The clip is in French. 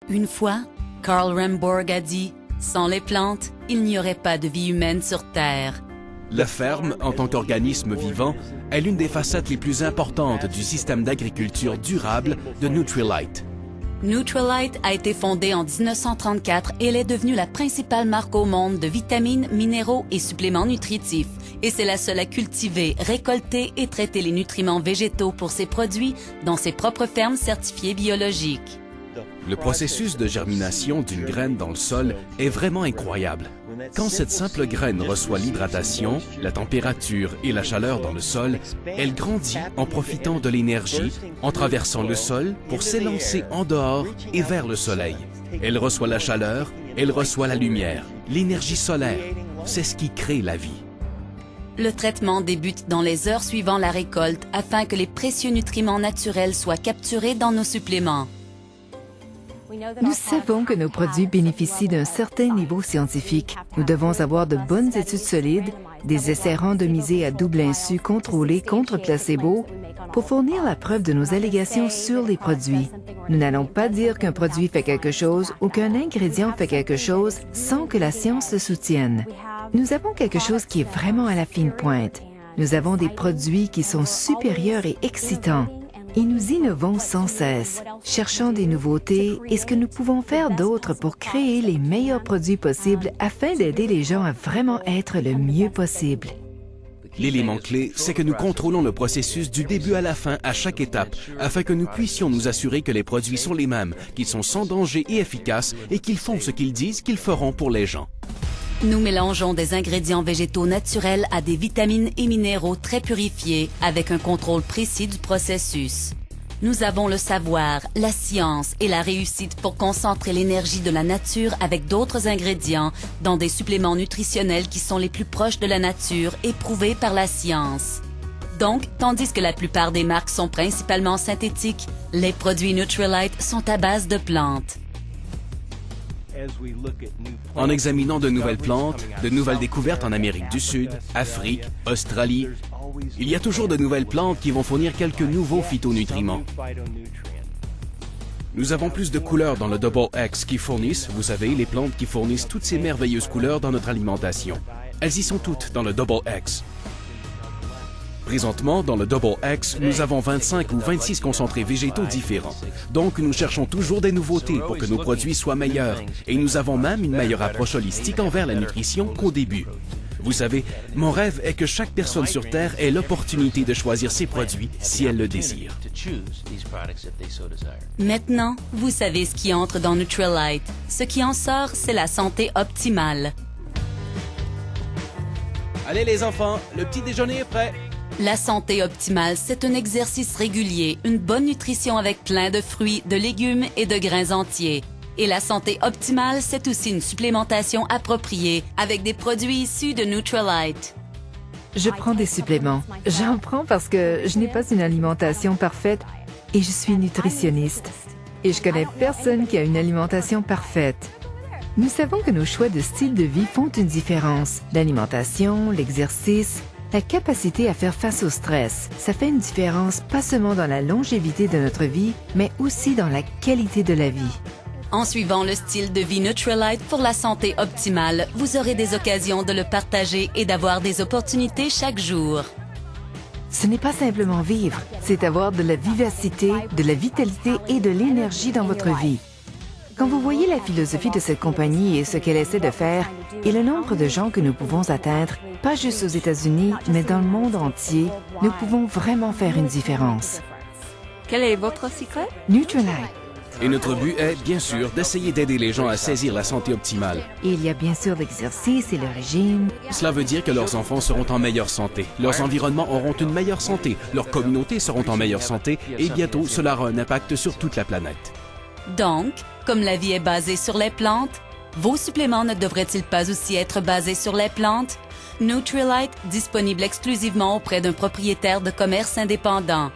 Une fois, Carl Remborg a dit « Sans les plantes, il n'y aurait pas de vie humaine sur Terre ». La ferme, en tant qu'organisme vivant, est l'une des facettes les plus importantes du système d'agriculture durable de Nutrilite. Nutrilite a été fondée en 1934 et elle est devenue la principale marque au monde de vitamines, minéraux et suppléments nutritifs. Et c'est la seule à cultiver, récolter et traiter les nutriments végétaux pour ses produits dans ses propres fermes certifiées biologiques. Le processus de germination d'une graine dans le sol est vraiment incroyable. Quand cette simple graine reçoit l'hydratation, la température et la chaleur dans le sol, elle grandit en profitant de l'énergie, en traversant le sol pour s'élancer en dehors et vers le soleil. Elle reçoit la chaleur, elle reçoit la lumière, l'énergie solaire. C'est ce qui crée la vie. Le traitement débute dans les heures suivant la récolte afin que les précieux nutriments naturels soient capturés dans nos suppléments. Nous savons que nos produits bénéficient d'un certain niveau scientifique. Nous devons avoir de bonnes études solides, des essais randomisés à double insu contrôlés contre placebo pour fournir la preuve de nos allégations sur les produits. Nous n'allons pas dire qu'un produit fait quelque chose ou qu'un ingrédient fait quelque chose sans que la science le soutienne. Nous avons quelque chose qui est vraiment à la fine pointe. Nous avons des produits qui sont supérieurs et excitants. Et nous innovons sans cesse, cherchant des nouveautés et ce que nous pouvons faire d'autre pour créer les meilleurs produits possibles afin d'aider les gens à vraiment être le mieux possible. L'élément clé, c'est que nous contrôlons le processus du début à la fin à chaque étape, afin que nous puissions nous assurer que les produits sont les mêmes, qu'ils sont sans danger et efficaces et qu'ils font ce qu'ils disent qu'ils feront pour les gens. Nous mélangeons des ingrédients végétaux naturels à des vitamines et minéraux très purifiés avec un contrôle précis du processus. Nous avons le savoir, la science et la réussite pour concentrer l'énergie de la nature avec d'autres ingrédients dans des suppléments nutritionnels qui sont les plus proches de la nature et prouvés par la science. Donc, tandis que la plupart des marques sont principalement synthétiques, les produits Nutrilite sont à base de plantes. En examinant de nouvelles plantes, de nouvelles découvertes en Amérique du Sud, Afrique, Australie, il y a toujours de nouvelles plantes qui vont fournir quelques nouveaux phytonutriments. Nous avons plus de couleurs dans le Double X qui fournissent, vous savez, les plantes qui fournissent toutes ces merveilleuses couleurs dans notre alimentation. Elles y sont toutes dans le Double X. Présentement, dans le Double X, nous avons 25 ou 26 concentrés végétaux différents. Donc, nous cherchons toujours des nouveautés pour que nos produits soient meilleurs. Et nous avons même une meilleure approche holistique envers la nutrition qu'au début. Vous savez, mon rêve est que chaque personne sur Terre ait l'opportunité de choisir ses produits si elle le désire. Maintenant, vous savez ce qui entre dans Nutrilite. Ce qui en sort, c'est la santé optimale. Allez les enfants, le petit déjeuner est prêt. La santé optimale, c'est un exercice régulier, une bonne nutrition avec plein de fruits, de légumes et de grains entiers. Et la santé optimale, c'est aussi une supplémentation appropriée avec des produits issus de Nutrilite. Je prends des suppléments. J'en prends parce que je n'ai pas une alimentation parfaite et je suis nutritionniste. Et je connais personne qui a une alimentation parfaite. Nous savons que nos choix de style de vie font une différence. L'alimentation, l'exercice, la capacité à faire face au stress, ça fait une différence pas seulement dans la longévité de notre vie, mais aussi dans la qualité de la vie. En suivant le style de vie Nutrilite pour la santé optimale, vous aurez des occasions de le partager et d'avoir des opportunités chaque jour. Ce n'est pas simplement vivre, c'est avoir de la vivacité, de la vitalité et de l'énergie dans votre vie. Quand vous voyez la philosophie de cette compagnie et ce qu'elle essaie de faire, et le nombre de gens que nous pouvons atteindre, pas juste aux États-Unis, mais dans le monde entier, nous pouvons vraiment faire une différence. Quel est votre secret? Nutrilite. Et notre but est, bien sûr, d'essayer d'aider les gens à saisir la santé optimale. Et il y a bien sûr l'exercice et le régime. Cela veut dire que leurs enfants seront en meilleure santé, leurs environnements auront une meilleure santé, leurs communautés seront en meilleure santé et bientôt cela aura un impact sur toute la planète. Donc, comme la vie est basée sur les plantes, vos suppléments ne devraient-ils pas aussi être basés sur les plantes? Nutrilite, disponible exclusivement auprès d'un propriétaire de commerce indépendant.